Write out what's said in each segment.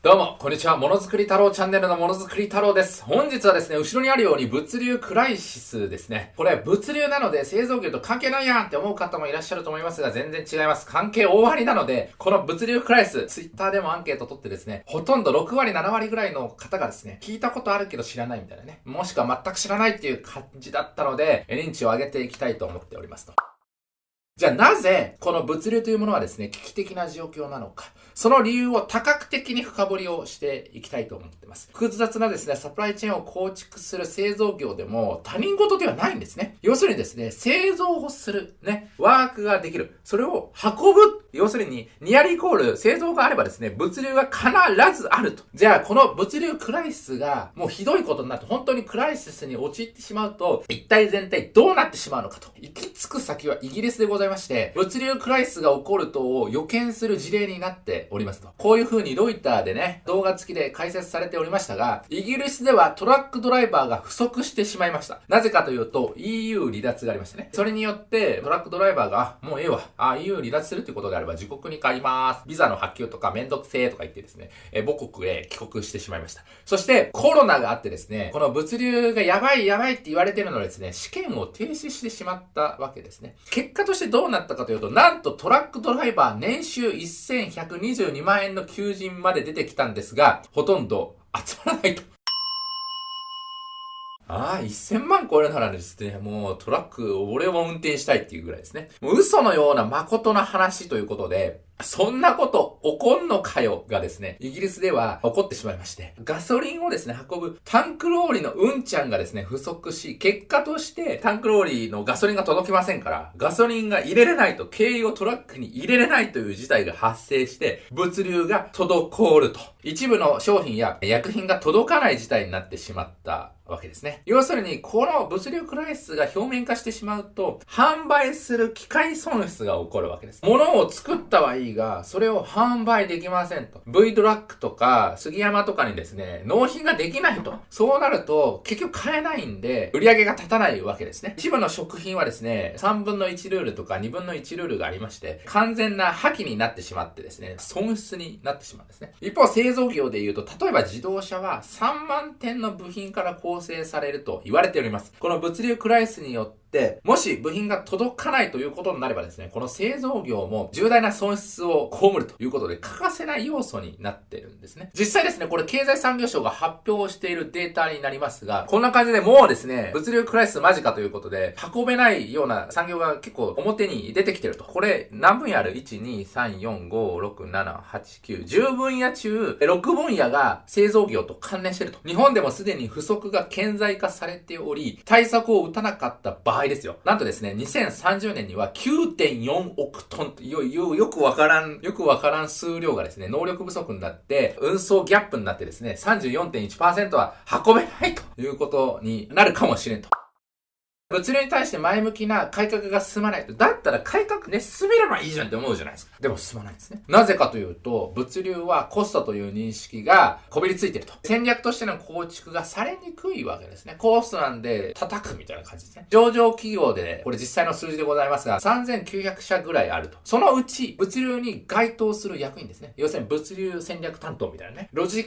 どうも、こんにちは。ものづくり太郎チャンネルのものづくり太郎です。本日はですね、後ろにあるように物流クライシスですね。これ物流なので製造業と関係ないやんって思う方もいらっしゃると思いますが、全然違います。関係大ありなので、この物流クライシス、ツイッターでもアンケート取ってですね、ほとんど6割、7割ぐらいの方がですね、聞いたことあるけど知らないみたいなね、もしくは全く知らないっていう感じだったので、認知を上げていきたいと思っておりますと。じゃあなぜこの物流というものはですね、危機的な状況なのか。その理由を多角的に深掘りをしていきたいと思っています。複雑なですね、サプライチェーンを構築する製造業でも他人事ではないんですね。要するにですね、製造をする、ね、ワークができる。それを運ぶ。要するに、ニアリーイコール製造があればですね、物流が必ずあると。じゃあ、この物流クライシスがもうひどいことになって、本当にクライシスに陥ってしまうと、一体全体どうなってしまうのかと。行き着く先はイギリスでございまして、物流クライシスが起こるとを予見する事例になっておりますと。こういう風にロイターでね、動画付きで解説されておりましたが、イギリスではトラックドライバーが不足してしまいました。なぜかというと、EU 離脱がありましたね。それによって、トラックドライバーが、もうええわ。EU 離脱するっていうことであれば、自国に帰ります。ビザの発給とかめんどくせーとか言ってですね、母国へ帰国してしまいました。そして、コロナがあってですね、この物流がやばいって言われてるのでですね、試験を停止してしまったわけですね。結果としてどうなったかというと、なんとトラックドライバー年収1122万円の求人まで出てきたんですが、ほとんど集まらないと。1000万超えるならですね、もうトラック、俺も運転したいっていうぐらいですね。もう嘘のような誠な話ということで、そんなこと起こんのかよがですね、イギリスでは起こってしまいまして、ガソリンをですね、運ぶタンクローリーのうんちゃんがですね、不足し、結果としてタンクローリーのガソリンが届きませんから、ガソリンが入れれないと、軽油をトラックに入れれないという事態が発生して、物流が滞ると。一部の商品や薬品が届かない事態になってしまったわけですね。要するに、この物流クライシスが表面化してしまうと、販売する機械損失が起こるわけです。物を作ったはいいが、それを販売できませんと。V ドラッグとか、杉山とかにですね、納品ができないと。そうなると、結局買えないんで、売り上げが立たないわけですね。一部の食品はですね、3分の1ルールとか2分の1ルールがありまして、完全な破棄になってしまってですね、損失になってしまうんですね。一方、製造業で言うと、例えば自動車は3万点の部品から構成されると言われております。この物流クライシスによって、もし部品が届かないということになればですね、この製造業も重大な損失を被るということで欠かせない要素になってるんですね。実際ですね、これ経済産業省が発表しているデータになりますが、こんな感じでもうですね、物流クライシス間近ということで、運べないような産業が結構表に出てきてると。これ何分野ある ?1、2、3、4、5、6、7、8、9、10分野中、6分野が製造業と関連してると。日本でもすでに不足が顕在化されており、対策を打たなかった場合ですよ。なんとですね、2030年には 9.4 億トンとよくわからん数量がですね、能力不足になって、運送ギャップになってですね、34.1% は運べないということになるかもしれんと。物流に対して前向きな改革が進まないと。だったら改革ね、進めればいいじゃんって思うじゃないですか。でも進まないんですね。なぜかというと、物流はコストという認識がこびりついてると。戦略としての構築がされにくいわけですね。コストなんで叩くみたいな感じですね。上場企業で、これ実際の数字でございますが、3900社ぐらいあると。そのうち、物流に該当する役員ですね。要するに物流戦略担当みたいなね。ロジ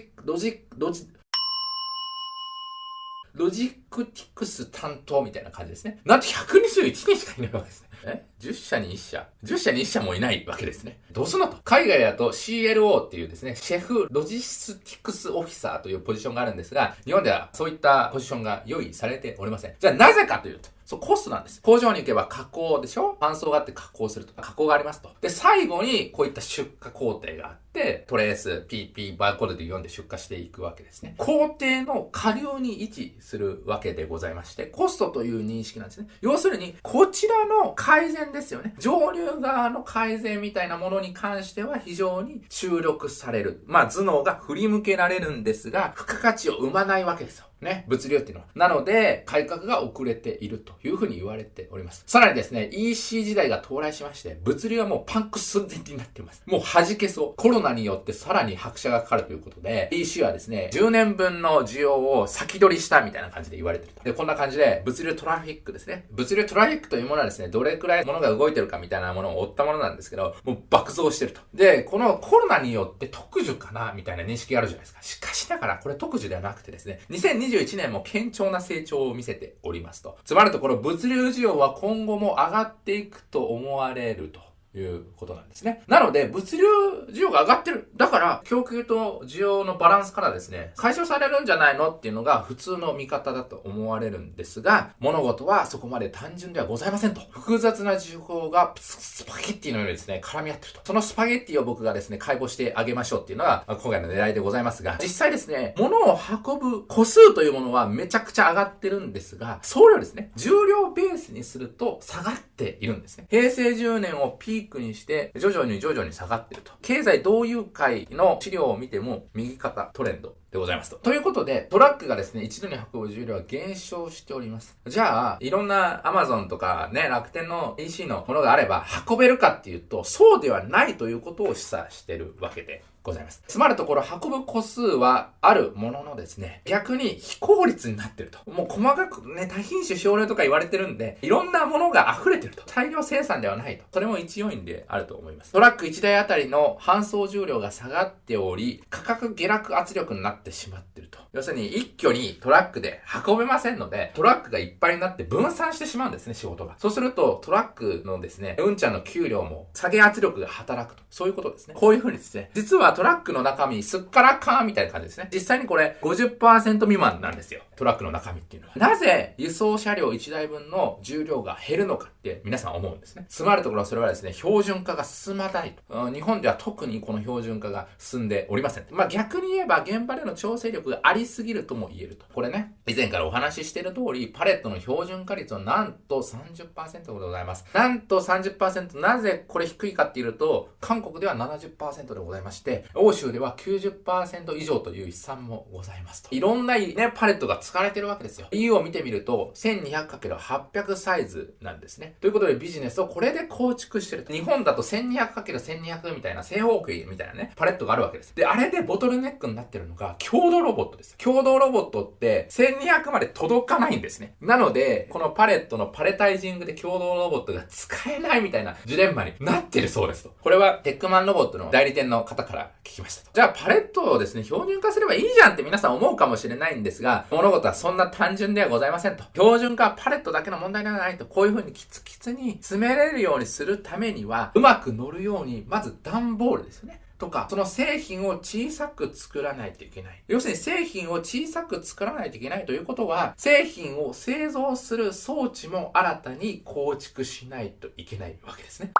クティクス担当みたいな感じですね。なんと121人しかいないわけですね。10社に1社。10社に1社もいないわけですね。どうすんのと。海外だと CLO っていうですね、シェフロジスティクスオフィサーというポジションがあるんですが、日本ではそういったポジションが用意されておりません。じゃあなぜかというと、コストなんです。工場に行けば加工でしょ？搬送があって加工するとか、加工がありますと。で、最後にこういった出荷工程があって、トレース、PP、バーコードで読んで出荷していくわけですね。工程の下流に位置するわけでございまして、コストという認識なんですね。要するに、こちらの改善ですよね。上流側の改善みたいなものに関しては非常に注力される。頭脳が振り向けられるんですが、付加価値を生まないわけですよ。ね、物流っていうのは。なので、改革が遅れているというふうに言われております。さらにですね、EC 時代が到来しまして、物流はもうパンク寸前になっています。もう弾けそう。コロナによってさらに拍車がかかるということで、EC はですね、10年分の需要を先取りしたみたいな感じで言われてると。で、こんな感じで、物流トラフィックですね。物流トラフィックというものはですね、どれくらい物が動いてるかみたいなものを追ったものなんですけど、もう爆増してると。で、このコロナによって特需かなみたいな認識があるじゃないですか。しかしながら、これ特需ではなくてですね、2021年も堅調な成長を見せておりますと。つまりところ、物流需要は今後も上がっていくと思われるということなんですね。なので、物流需要が上がってる。だから、供給と需要のバランスからですね、解消されるんじゃないのっていうのが普通の見方だと思われるんですが、物事はそこまで単純ではございませんと。複雑な需要がスパゲッティのようにですね、絡み合ってると。そのスパゲッティを僕がですね、解剖してあげましょうっていうのが、今回の狙いでございますが、実際ですね、物を運ぶ個数というものはめちゃくちゃ上がってるんですが、総量ですね、重量ベースにすると下がっているんですね。平成10年をピークにして徐々に下がっていると。経済同友会の資料を見ても右肩トレンドでございますと。ということで、トラックがですね、一度に運ぶ重量は減少しております。じゃあ、いろんな Amazon とかね、楽天の EC のものがあれば運べるかっていうと、そうではないということを示唆しているわけでございます。つまるところ、運ぶ個数はあるもののですね、逆に非効率になってると。もう細かくね、多品種少量とか言われてるんで、いろんなものが溢れてると。大量生産ではないと。それも一要因であると思います。トラック1台あたりの搬送重量が下がっており、価格下落圧力になってしまってると。要するに一挙にトラックで運べませんので、トラックがいっぱいになって分散してしまうんですね、仕事が。そうすると、トラックのですね、うんちゃんの給料も下げ圧力が働くと。そういうことですね。こういう風にですね、実はトラックの中身、すっからかーみたいな感じですね。実際にこれ 50% 未満なんですよ。トラックの中身っていうのは。なぜ輸送車両1台分の重量が減るのかって皆さん思うんですね。つまるところそれはですね、標準化が進まないと。日本では特にこの標準化が進んでおりません。まあ逆に言えば現場での調整力がありすぎるとも言えると。これね、以前からお話ししている通り、パレットの標準化率はなんと 30% でございます。なんと 30%、なぜこれ低いかっていうと、韓国では 70% でございまして、欧州では 90% 以上という試算もございますと。いろんなね、パレットが使われてるわけですよ。EU を見てみると、1200×800 サイズなんですね。ということでビジネスをこれで構築してると。日本だと 1200×1200 みたいな正方形みたいなね、パレットがあるわけです。で、あれでボトルネックになってるのが共同ロボットです。共同ロボットって1200まで届かないんですね。なので、このパレットのパレタイジングで共同ロボットが使えないみたいなジレンマになってるそうですと。これはテックマンロボットの代理店の方から聞きましたと。じゃあパレットをですね、標準化すればいいじゃんって皆さん思うかもしれないんですが、物事はそんな単純ではございませんと。標準化はパレットだけの問題ではないと。こういう風にキツキツに詰めれるようにするためには、うまく乗るように、まず段ボールですよね。とか、その製品を小さく作らないといけない。要するに製品を小さく作らないといけないということは、製品を製造する装置も新たに構築しないといけないわけですね。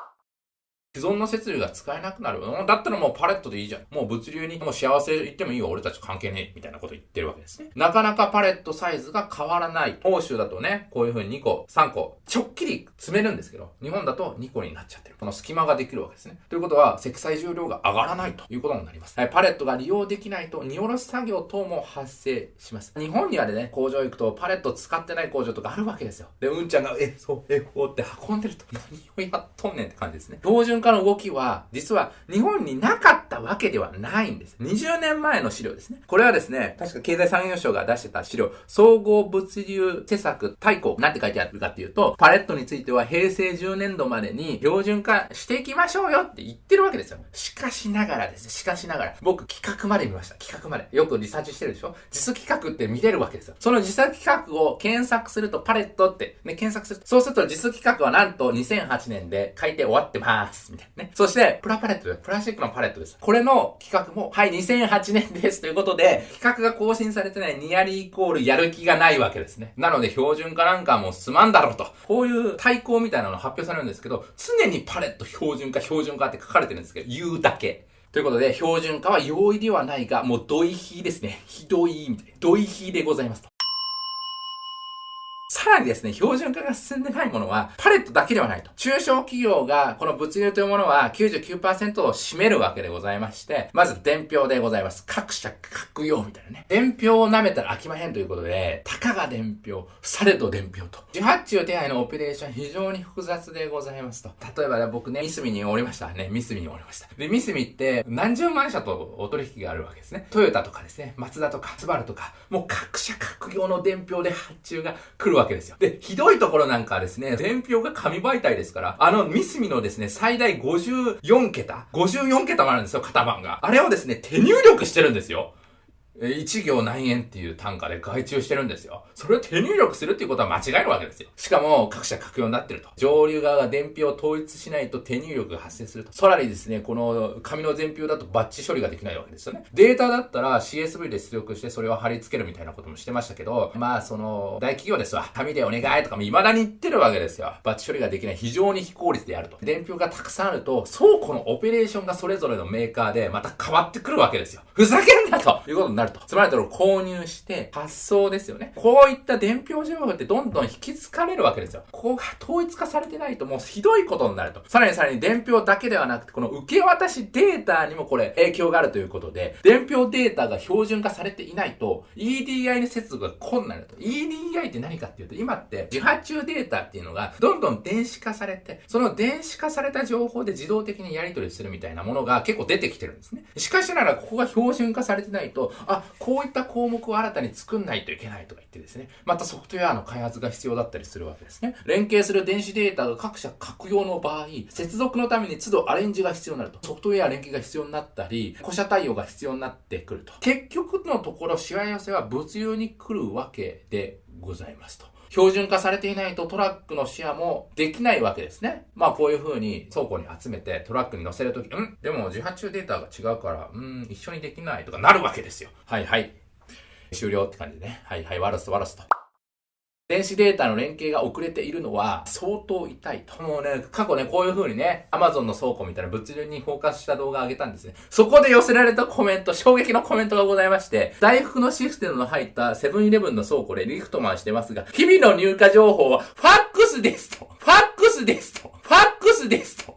既存の設備が使えなくなる。だったらもうパレットでいいじゃん。もう物流にもう幸せ言ってもいいよ。俺たち関係ねえ。みたいなこと言ってるわけですね。なかなかパレットサイズが変わらない。欧州だとね、こういう風に2個、3個、ちょっきり詰めるんですけど、日本だと2個になっちゃってる。この隙間ができるわけですね。ということは、積載重量が上がらないということになります。パレットが利用できないと、荷下ろし作業等も発生します。日本にはね、工場行くとパレット使ってない工場とかあるわけですよ。で、うんちゃんが、こうって運んでると、何をやっとんねんって感じですね。標準化の動きは、実は日本になかったわけではないんです。20年前の資料ですね。これはですね、確か経済産業省が出してた資料、総合物流施策大綱、なんて書いてあるかっていうと、パレットについては平成10年度までに標準化していきましょうよって言ってるわけですよ。しかしながらです。僕企画まで見ました。企画まで。よくリサーチしてるでしょ。実企画って見れるわけですよ。その実企画を検索するとパレットってね、検索する。そうすると実企画はなんと2008年で改定終わってます。みたいなね。そして、プラパレットです。プラスチックのパレットです。これの企画も、はい、2008年です。ということで、企画が更新されてないニアリーイコールやる気がないわけですね。なので、標準化なんかもう進まんだろうと。こういう対抗みたいなのが発表されるんですけど、常にパレット標準化って書かれてるんですけど、言うだけ。ということで、標準化は容易ではないが、もうドイヒーですね。ひどいみたいな。ドイヒーでございますと。さらにですね、標準化が進んでないものは、パレットだけではないと。中小企業が、この物流というものは 99% を占めるわけでございまして、まず伝票でございます。各社各用みたいなね。伝票を舐めたら飽きまへんということで、たかが伝票、されど伝票と。受発注手配のオペレーション非常に複雑でございますと。例えばね、僕ね、三角におりましたね。三角におりました。で、三角って何十万社とお取引があるわけですね。トヨタとかですね、マツダとか、スバルとか、もう各社各用の伝票で発注が来るわけですよ。で、ひどいところなんかはですね、伝票が紙媒体ですから、三角のですね、最大54桁もあるんですよ、型番が。あれをですね、手入力してるんですよ。1行何円っていう単価で外注してるんですよ。それを手入力するっていうことは間違えるわけですよ。しかも、各社各用になってると。上流側が伝票を統一しないと手入力が発生すると。さらにですね、この紙の伝票だとバッチ処理ができないわけですよね。データだったら CSV で出力してそれを貼り付けるみたいなこともしてましたけど、まあ、大企業ですわ。紙でお願いとかも未だに言ってるわけですよ。バッチ処理ができない非常に非効率であると。伝票がたくさんあると、倉庫のオペレーションがそれぞれのメーカーでまた変わってくるわけですよ。ふざけんなということになると。つまり購入して発送ですよね。こういった伝票情報ってどんどん引き継がれるわけですよ。ここが統一化されてないともうひどいことになると。さらに伝票だけではなくて、この受け渡しデータにもこれ影響があるということで、伝票データが標準化されていないと EDI の接続が困難だと。EDI って何かっていうと、今って受発注データっていうのがどんどん電子化されて、その電子化された情報で自動的にやり取りするみたいなものが結構出てきてるんですね。しかしながらここが標準化されてないと、こういった項目を新たに作んないといけないとか言ってですね、またソフトウェアの開発が必要だったりするわけですね。連携する電子データが各社各用の場合、接続のために都度アレンジが必要になると。ソフトウェア連携が必要になったり、顧社対応が必要になってくると。結局のところ、しわ寄せは物流に来るわけでございますと。標準化されていないとトラックのシェアもできないわけですね。まあこういう風に倉庫に集めてトラックに乗せるとき、でも受発注データが違うから、一緒にできないとかなるわけですよ。はいはい。終了って感じでね。はいはい、ワラスと。電子データの連携が遅れているのは相当痛いと。もうね、過去ね、こういう風にね、Amazon の倉庫みたいな物流にフォーカスした動画を上げたんですね。そこで寄せられたコメント、衝撃のコメントがございまして、大福のシステムの入ったセブンイレブンの倉庫でリフトマンしてますが、日々の入荷情報はファックスですと。ファックスですと。ファックスですと。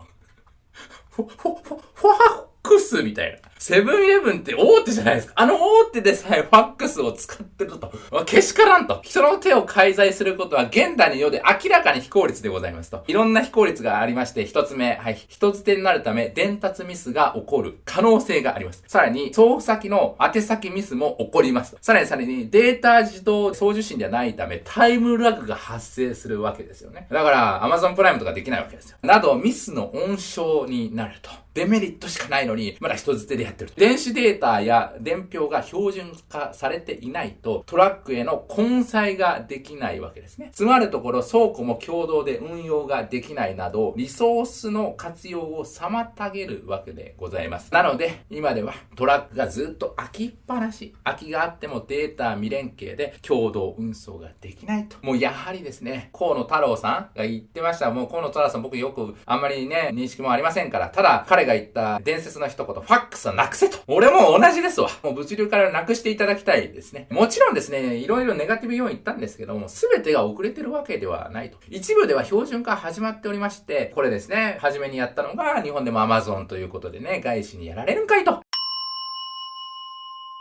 ファックスみたいな。セブンイレブンって大手じゃないですか。大手でさえファックスを使ってると。けしからんと。人の手を介在することは現代の世で明らかに非効率でございますと。いろんな非効率がありまして、一つ目、人づてになるため伝達ミスが起こる可能性があります。さらに、送付先の宛先ミスも起こりますと。さらにデータ自動送受信ではないため、タイムラグが発生するわけですよね。だから、Amazon プライムとかできないわけですよ。など、ミスの温床になると。デメリットしかないのに、まだ人づてでやってる。電子データや伝票が標準化されていないと、トラックへの混載ができないわけですね。つまるところ、倉庫も共同で運用ができないなど、リソースの活用を妨げるわけでございます。なので、今ではトラックがずっと空きっぱなし。空きがあってもデータ未連携で共同運送ができないと。もうやはりですね、河野太郎さんが言ってました。もう河野太郎さん僕よくあんまりね、認識もありませんから。ただ、彼が言った伝説の一言、ファックスはなくせと。俺も同じですわ。もう物流からなくしていただきたいですね。もちろんですね、いろいろネガティブ要因言ったんですけども、すべてが遅れてるわけではないと。一部では標準化始まっておりまして、これですね、初めにやったのが日本でも Amazon ということでね、外資にやられるんかいと。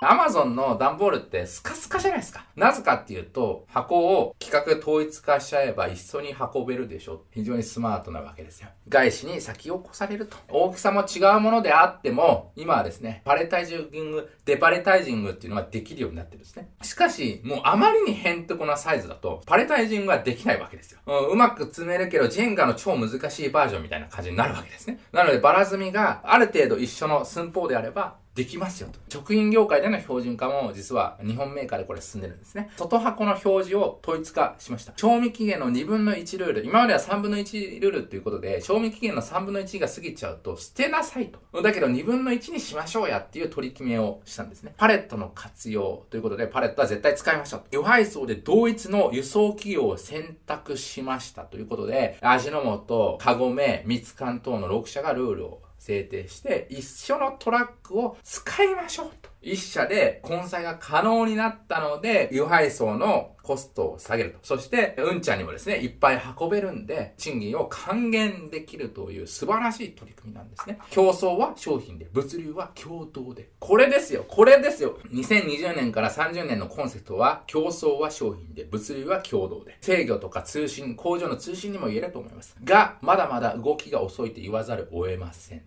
Amazon の段ボールってスカスカじゃないですか。なぜかっていうと、箱を規格統一化しちゃえば一緒に運べるでしょ。非常にスマートなわけですよ。外資に先を越されると。大きさも違うものであっても、今はですね、パレタイジング、デパレタイジングっていうのができるようになってるんですね。しかし、もうあまりにヘンテコなサイズだと、パレタイジングはできないわけですよ。うまく積めるけど、ジェンガの超難しいバージョンみたいな感じになるわけですね。なので、バラ積みがある程度一緒の寸法であれば、できますよと。食品業界での標準化も実は日本メーカーでこれ進んでるんですね。外箱の表示を統一化しました。賞味期限の1/2ルール。今までは1/3ルールということで、賞味期限の1/3が過ぎちゃうと捨てなさいと。だけど1/2にしましょうやっていう取り決めをしたんですね。パレットの活用ということで、パレットは絶対使いましょう。輸配送で同一の輸送企業を選択しましたということで、味の素、カゴメ、ミツカン等の6社がルールを制定して一緒のトラックを使いましょうと一社で混載が可能になったので、輸配送のコストを下げると。そして、うんちゃんにもですね、いっぱい運べるんで、賃金を還元できるという素晴らしい取り組みなんですね。競争は商品で、物流は共同で。これですよ。2020年から30年のコンセプトは、競争は商品で、物流は共同で。制御とか通信、工場の通信にも言えると思います。が、まだまだ動きが遅いと言わざるを得ません。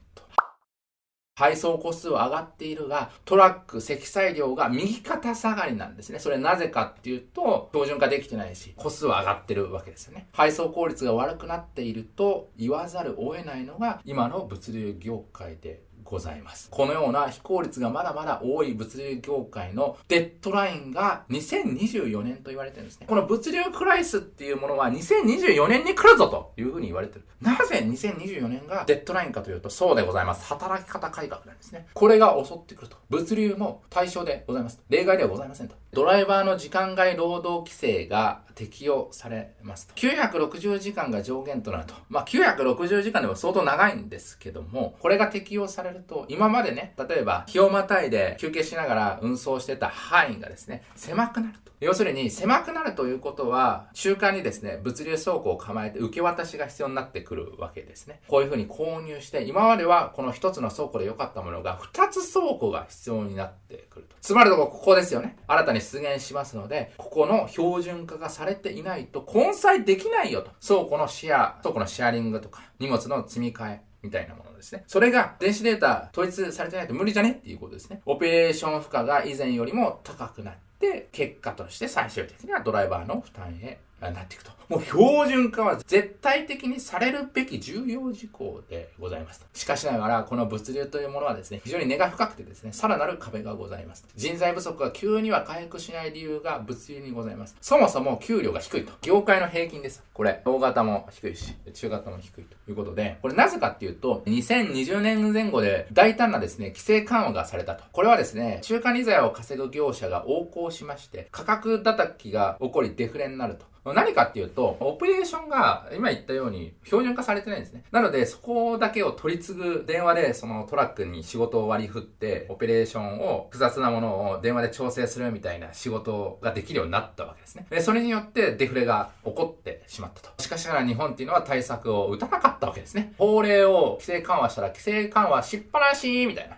配送個数は上がっているが、トラック、積載量が右肩下がりなんですね。それなぜかっていうと、標準化できてないし、個数は上がってるわけですよね。配送効率が悪くなっていると言わざるを得ないのが、今の物流業界でございます。このような非効率がまだまだ多い物流業界のデッドラインが2024年と言われてるんですね。この物流クライスっていうものは2024年に来るぞというふうに言われてる。なぜ2024年がデッドラインかというと、そうでございます。働き方改革なんですね。これが襲ってくると。物流も対象でございます。例外ではございませんと。ドライバーの時間外労働規制が適用されますと。960時間が上限となると。960時間でも相当長いんですけども、これが適用されると、今までね、例えば日をまたいで休憩しながら運送してた範囲がですね、狭くなると。要するに狭くなるということは、中間にですね、物流倉庫を構えて受け渡しが必要になってくるわけですね。こういうふうに購入して、今まではこの一つの倉庫で良かったものが、二つ倉庫が必要になってくると。つまりここですよね。新たに出現しますので、ここの標準化がされていないと混載できないよと。倉庫のシェアリングとか、荷物の積み替え。みたいなものですね。それが電子データ統一されてないと無理じゃねっていうことですね。オペレーション負荷が以前よりも高くなって、結果として最終的にはドライバーの負担へなっていくと。もう標準化は絶対的にされるべき重要事項でございますと。しかしながら、この物流というものはですね、非常に根が深くてですね、さらなる壁がございます。人材不足が急には回復しない理由が物流にございます。そもそも給料が低いと。業界の平均です。これ、大型も低いし、中型も低いということで、これなぜかっていうと、2020年前後で大胆なですね、規制緩和がされたと。これはですね、中間利材を稼ぐ業者が横行しまして、価格叩きが起こりデフレになると。何かっていうと、オペレーションが今言ったように標準化されてないんですね。なので、そこだけを取り継ぐ電話でそのトラックに仕事を割り振って、オペレーションを複雑なものを電話で調整するみたいな仕事ができるようになったわけですね。で、それによってデフレが起こってしまったと。しかしながら日本っていうのは対策を打たなかったわけですね。法令を規制緩和したら規制緩和しっぱなしみたいな。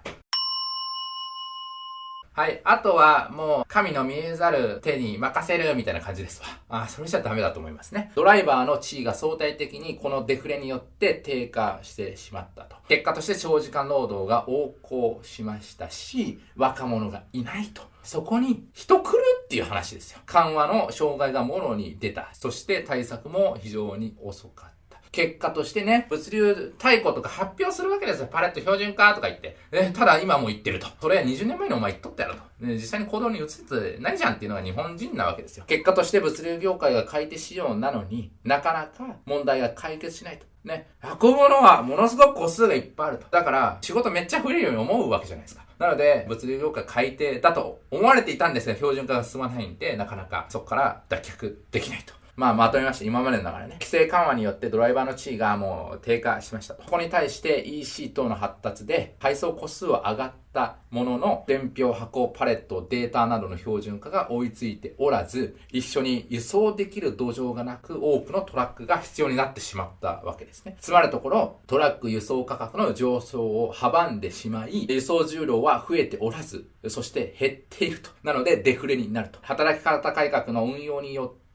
はい。あとは、もう、神の見えざる手に任せるみたいな感じですわ。それじゃダメだと思いますね。ドライバーの地位が相対的にこのデフレによって低下してしまったと。結果として長時間労働が横行しましたし、若者がいないと。そこに人来るっていう話ですよ。緩和の障害がもろに出た。そして対策も非常に遅かった。結果としてね、物流大綱とか発表するわけですよ。パレット標準化とか言って。ただ今も言ってると。それは20年前にお前言っとったやろと。実際に行動に移ってないじゃんっていうのが日本人なわけですよ。結果として物流業界が買い手市場なのになかなか問題が解決しないと。ね。運ぶものはものすごく個数がいっぱいあると。だから仕事めっちゃ増えるように思うわけじゃないですか。なので、物流業界買い手だと思われていたんですが、標準化が進まないんで、なかなかそこから脱却できないと。まとめました。今までの中でね。規制緩和によってドライバーの地位がもう低下しましたと。ここに対して EC 等の発達で配送個数は上がったものの、伝票、箱、パレット、データなどの標準化が追いついておらず、一緒に輸送できる土壌がなく、多くのトラックが必要になってしまったわけですね。つまるところ、トラック輸送価格の上昇を阻んでしまい、輸送重量は増えておらず、そして減っていると。なので、デフレになると。働き方改革の運用によって、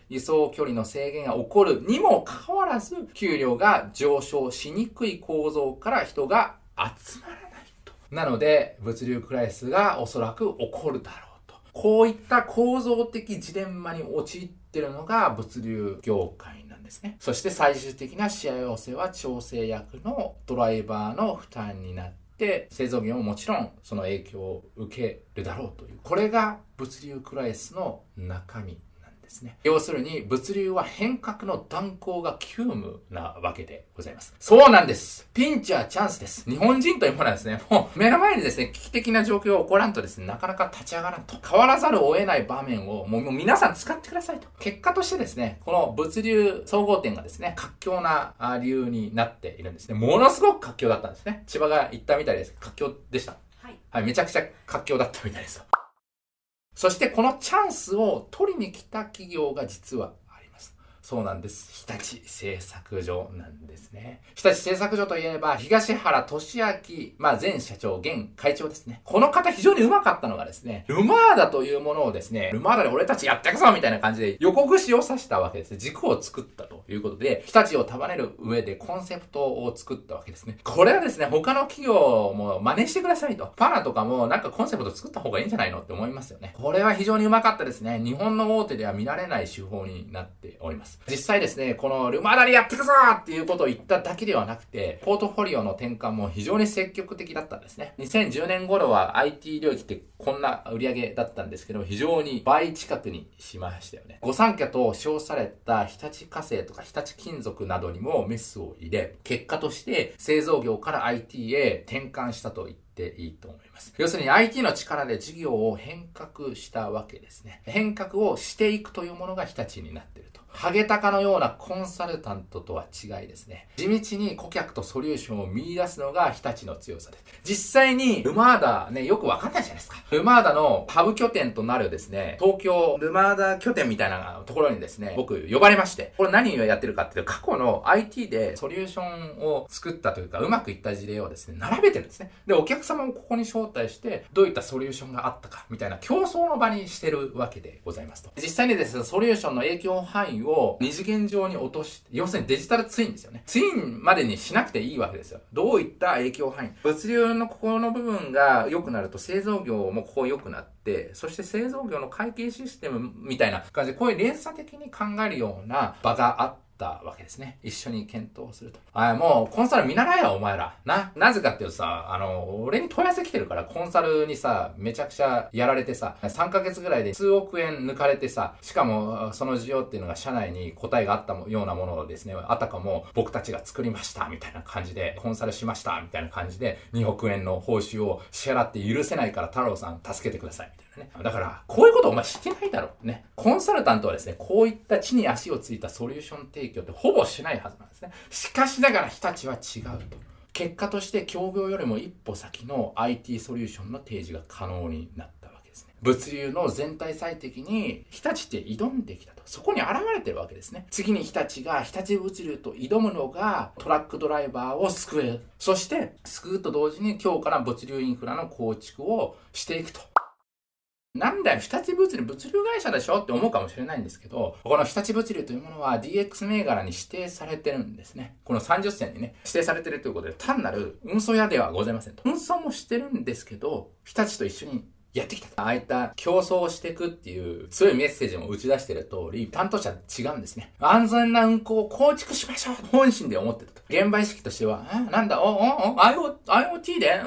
輸送距離の制限が起こるにもかかわらず、給料が上昇しにくい構造から人が集まらないと。なので、物流クライシスがおそらく起こるだろうと。こういった構造的ジレンマに陥っているのが物流業界なんですね。そして最終的な幸せは調整役のドライバーの負担になって、製造業ももちろんその影響を受けるだろうという。これが物流クライシスの中身。ですね。要するに物流は変革の断行が急務なわけでございます。そうなんです。ピンチはチャンスです。日本人というものはですね、もう目の前にですね、危機的な状況が起こらんとですね、なかなか立ち上がらんと。変わらざるを得ない場面をもう皆さん使ってくださいと。結果としてですね、この物流総合店がですね、活況な理由になっているんですね。ものすごく活況だったんですね。千葉が言ったみたいです。活況でした。はい。はい、めちゃくちゃ活況だったみたいですよ。そしてこのチャンスを取りに来た企業が実はあります。そうなんです。日立製作所なんですね。日立製作所といえば、東原俊明、前社長、現会長ですね。この方非常に上手かったのがですね、ルマーダというものをですね、ルマーダで俺たちやっていくぞみたいな感じで横串を刺したわけですね。軸を作ったということで、日立を束ねる上でコンセプトを作ったわけですね。これはですね、他の企業も真似してくださいと。パナとかもなんかコンセプト作った方がいいんじゃないのって思いますよね。これは非常に上手かったですね。日本の大手では見られない手法になっております。実際ですね、このルマーダでやっていくぞっていうことを言っただけではなくて、ポートフォリオの転換も非常に積極的だったんですね。2010年頃は IT 領域ってこんな売り上げだったんですけど、非常に倍近くにしましたよね。御三家と称された日立化成とか日立金属などにもメスを入れ、結果として製造業から IT へ転換したと言っていいと思います。要するに IT の力で事業を変革したわけですね。変革をしていくというものが日立になっていると。ハゲタカのようなコンサルタントとは違いですね。地道に顧客とソリューションを見出すのが日立の強さです。実際にルマーダね、よくわかんないじゃないですか。ルマーダのハブ拠点となるですね、東京ルマーダ拠点みたいなところにですね、僕呼ばれまして、これ何をやってるかっていうと、過去の IT でソリューションを作ったというか、うまくいった事例をですね、並べてるんですね。で、お客様をここに招待して、どういったソリューションがあったか、みたいな競争の場にしてるわけでございますと。実際にですね、ソリューションの影響範囲を二次元上に落として、要するにデジタルツインですよね。ツインまでにしなくていいわけですよ。どういった影響範囲。物流のここの部分が良くなると製造業もここ良くなって、そして製造業の会計システムみたいな感じで、こういう連鎖的に考えるような場があったわけですね。一緒に検討すると。もうコンサル見習えよお前ら。なぜかっていうとさ、俺に問い合わせ来てるからコンサルにさ、めちゃくちゃやられてさ、3ヶ月ぐらいで数億円抜かれてさ、しかもその需要っていうのが社内に答えがあったようなものをですね、あたかも僕たちが作りましたみたいな感じで、コンサルしましたみたいな感じで、2億円の報酬を支払って許せないから太郎さん助けてくださいみたいな。だから、こういうことお前知ってないだろうね。コンサルタントはですね、こういった地に足をついたソリューション提供ってほぼしないはずなんですね。しかしながら日立は違うと。結果として協業よりも一歩先の IT ソリューションの提示が可能になったわけですね。物流の全体最適に日立って挑んできたと。そこに現れてるわけですね。次に日立が日立物流と挑むのがトラックドライバーを救える。そして救うと同時に今日から物流インフラの構築をしていくと。なんだよ、日立物流会社でしょって思うかもしれないんですけど、この日立物流というものは DX 銘柄に指定されてるんですね。この30選にね、指定されてるということで、単なる運送屋ではございませんと。運送もしてるんですけど、日立と一緒にやってきた。ああいった競争をしていくっていう強いメッセージも打ち出している通り、担当者違うんですね。安全な運行を構築しましょう本心で思ってたと。現場意識としては、なんだ、IoT で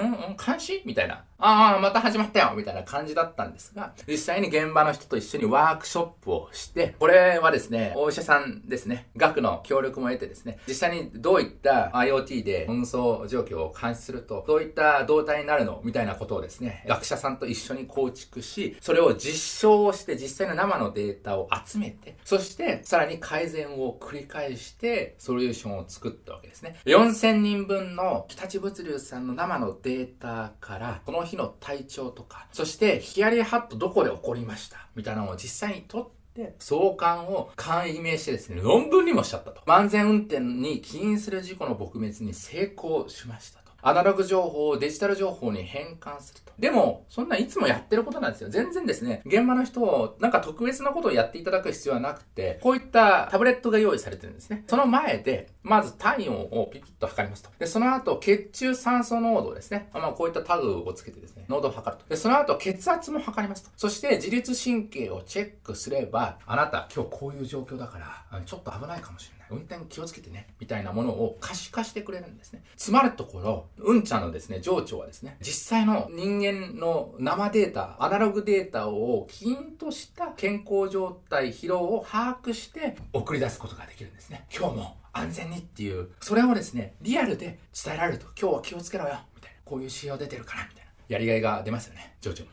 監視みたいな。また始まったよみたいな感じだったんですが、実際に現場の人と一緒にワークショップをして、これはですね、お医者さんですね、学の協力も得てですね、実際にどういった IoT で運送状況を監視すると、どういった動態になるのみたいなことをですね、学者さんと一緒に構築し、それを実証をして、実際の生のデータを集めて、そしてさらに改善を繰り返して、ソリューションを作ったわけですね。4000人分の日立物流さんの生のデータから、この日の体調とか、そしてヒヤリハットどこで起こりましたみたいなのを実際に取って相関を簡易名してですね、論文にもしちゃったと。万全運転に起因する事故の撲滅に成功しましたと。アナログ情報をデジタル情報に変換すると。でも、そんないつもやってることなんですよ。全然ですね、現場の人をなんか特別なことをやっていただく必要はなくて、こういったタブレットが用意されてるんですね。その前で、まず体温をピピッと測りますと。で、その後、血中酸素濃度ですね。こういったタグをつけてですね、濃度を測ると。で、その後、血圧も測りますと。そして、自律神経をチェックすれば、あなた、今日こういう状況だから、ちょっと危ないかもしれない。運転気をつけてね。みたいなものを可視化してくれるんですね。つまるところ、うんちゃんのですね、上長はですね、実際の人間の生データ、アナログデータを起因とした健康状態、疲労を把握して送り出すことができるんですね。今日も安全にっていう、それをですね、リアルで伝えられると、今日は気をつけろよ、みたいな。こういう仕様出てるから、みたいな。やりがいが出ますよね、上長も。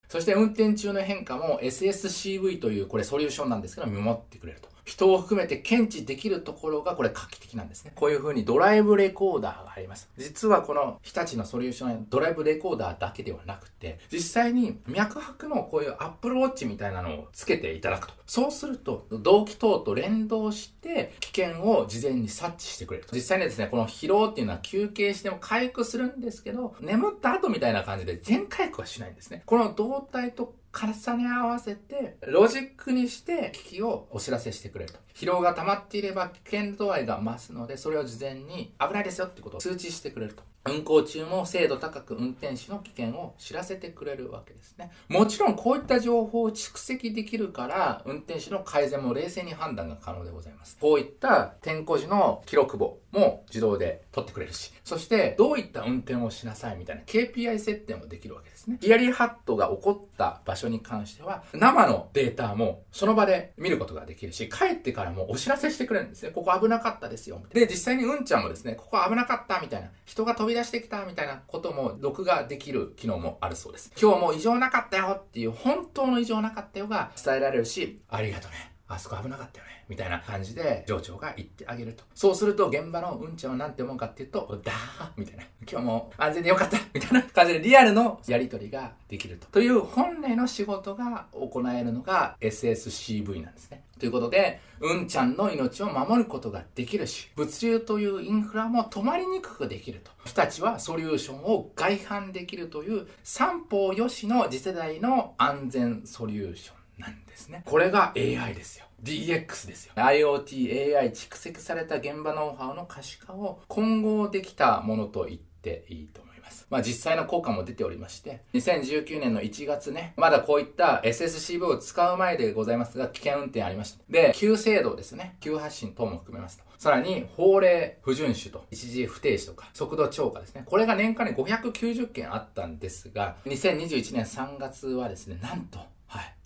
そして運転中の変化も SSCV というこれソリューションなんですけど見守ってくれると。人を含めて検知できるところがこれ画期的なんですね。こういう風にドライブレコーダーがあります。実はこの日立のソリューションはドライブレコーダーだけではなくて、実際に脈拍のこういうApple Watchみたいなのをつけていただくと。そうすると動機等と連動して危険を事前に察知してくれると。実際にですね、この疲労っていうのは休憩しても回復するんですけど、眠った後みたいな感じで全回復はしないんですね。この動態と重ね合わせてロジックにして危機をお知らせしてくれると。疲労が溜まっていれば危険度合いが増すので、それを事前に危ないですよってことを通知してくれると。運行中も精度高く運転手の危険を知らせてくれるわけですね。もちろんこういった情報を蓄積できるから、運転手の改善も冷静に判断が可能でございます。こういった点呼時の記録簿も自動で取ってくれるし、そしてどういった運転をしなさいみたいな KPI 設定もできるわけですね。ヒヤリハットが起こった場所に関しては、生のデータもその場で見ることができるし、帰ってからもお知らせしてくれるんですね。ここ危なかったですよ。で、実際にうんちゃんもですね、ここ危なかったみたいな、人が飛び出してきたみたいなことも録画できる機能もあるそうです。今日も異常なかったよっていう本当の異常なかったよが伝えられるし、ありがとね。あそこ危なかったよね。みたいな感じで上長が言ってあげると。そうすると現場のうんちゃんはなんて思うかっていうと、だーみたいな。今日も安全でよかったみたいな感じでリアルのやり取りができると。という本来の仕事が行えるのが SSCV なんですね。ということで、うんちゃんの命を守ることができるし、物流というインフラも止まりにくくできると。日立はソリューションを外販できるという三方よしの次世代の安全ソリューションなんですね。これが AI ですよ。DX ですよ。IoT、AI 蓄積された現場ノウハウの可視化を混合できたものと言っていいと思います。実際の効果も出ておりまして、2019年の1月ね、まだこういった SSCV を使う前でございますが、危険運転ありました。で、急制動ですね。急発進等も含めますと。さらに、法令不遵守と、一時不停止とか、速度超過ですね。これが年間に590件あったんですが、2021年3月はですね、なんと、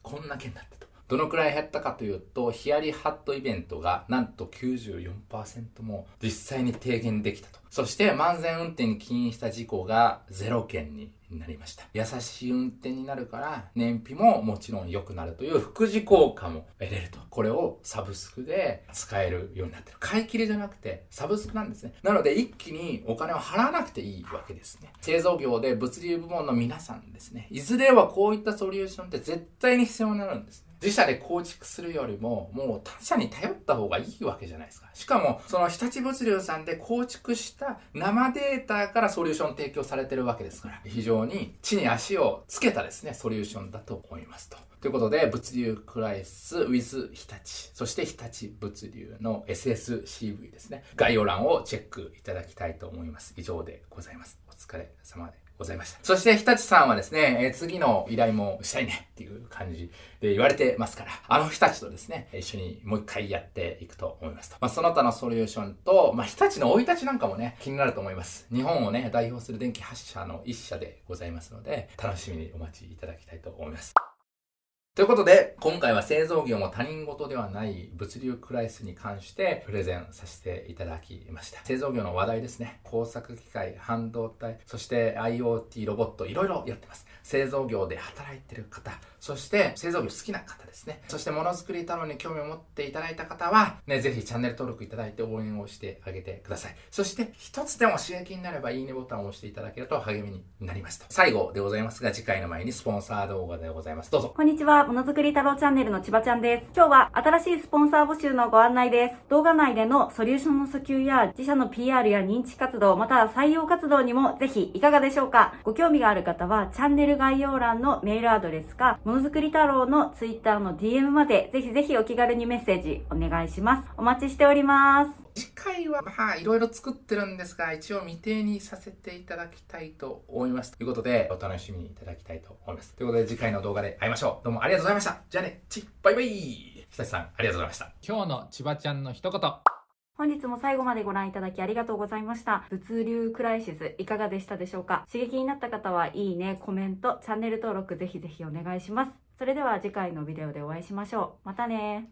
こんな件だったと。どのくらい減ったかというと、ヒヤリハットイベントがなんと 94% も実際に低減できたと。そして慢性運転に起因した事故が0件になりました。優しい運転になるから燃費ももちろん良くなるという副次効果も得れると。これをサブスクで使えるようになってる。買い切りじゃなくてサブスクなんですね。なので一気にお金を払わなくていいわけですね。製造業で物流部門の皆さんですね。いずれはこういったソリューションって絶対に必要になるんですね。自社で構築するよりも、もう他社に頼った方がいいわけじゃないですか。しかも、その日立物流さんで構築した生データからソリューション提供されてるわけですから、非常に地に足をつけたですね、ソリューションだと思いますと。ということで、物流クライス with 日立、そして日立物流の SSCV ですね。概要欄をチェックいただきたいと思います。以上でございます。お疲れ様でございました。そして日立さんはですね、次の依頼もしたいねっていう感じで言われてますから、日立とですね、一緒にもう一回やっていくと思いますと。その他のソリューションと、日立の生い立ちなんかもね、気になると思います。日本をね、代表する電気発社の一社でございますので、楽しみにお待ちいただきたいと思います。ということで、今回は製造業も他人事ではない物流クライスに関してプレゼンさせていただきました。製造業の話題ですね。工作機械、半導体、そして IoT、ロボット、いろいろやってます。製造業で働いてる方、そして製造業好きな方ですね。そしてものづくり太郎に興味を持っていただいた方は、ね、ぜひチャンネル登録いただいて応援をしてあげてください。そして一つでも刺激になればいいねボタンを押していただけると励みになりますと。最後でございますが、次回の前にスポンサー動画でございます。どうぞ。こんにちは。ものづくり太郎チャンネルの千葉ちゃんです。今日は新しいスポンサー募集のご案内です。動画内でのソリューションの訴求や自社の PR や認知活動、また採用活動にもぜひいかがでしょうか。ご興味がある方はチャンネル概要欄のメールアドレスか、ものづくり太郎の Twitter の DM までぜひぜひお気軽にメッセージお願いします。お待ちしております。次回はいろいろ作ってるんですが、一応未定にさせていただきたいと思います。ということで、お楽しみにいただきたいと思います。ということで、次回の動画で会いましょう。どうもありがとうございました。じゃあね、バイバイ。日立さん、ありがとうございました。今日の千葉ちゃんの一言。本日も最後までご覧いただきありがとうございました。物流クライシスいかがでしたでしょうか。刺激になった方はいいね、コメント、チャンネル登録ぜひぜひお願いします。それでは次回のビデオでお会いしましょう。またね。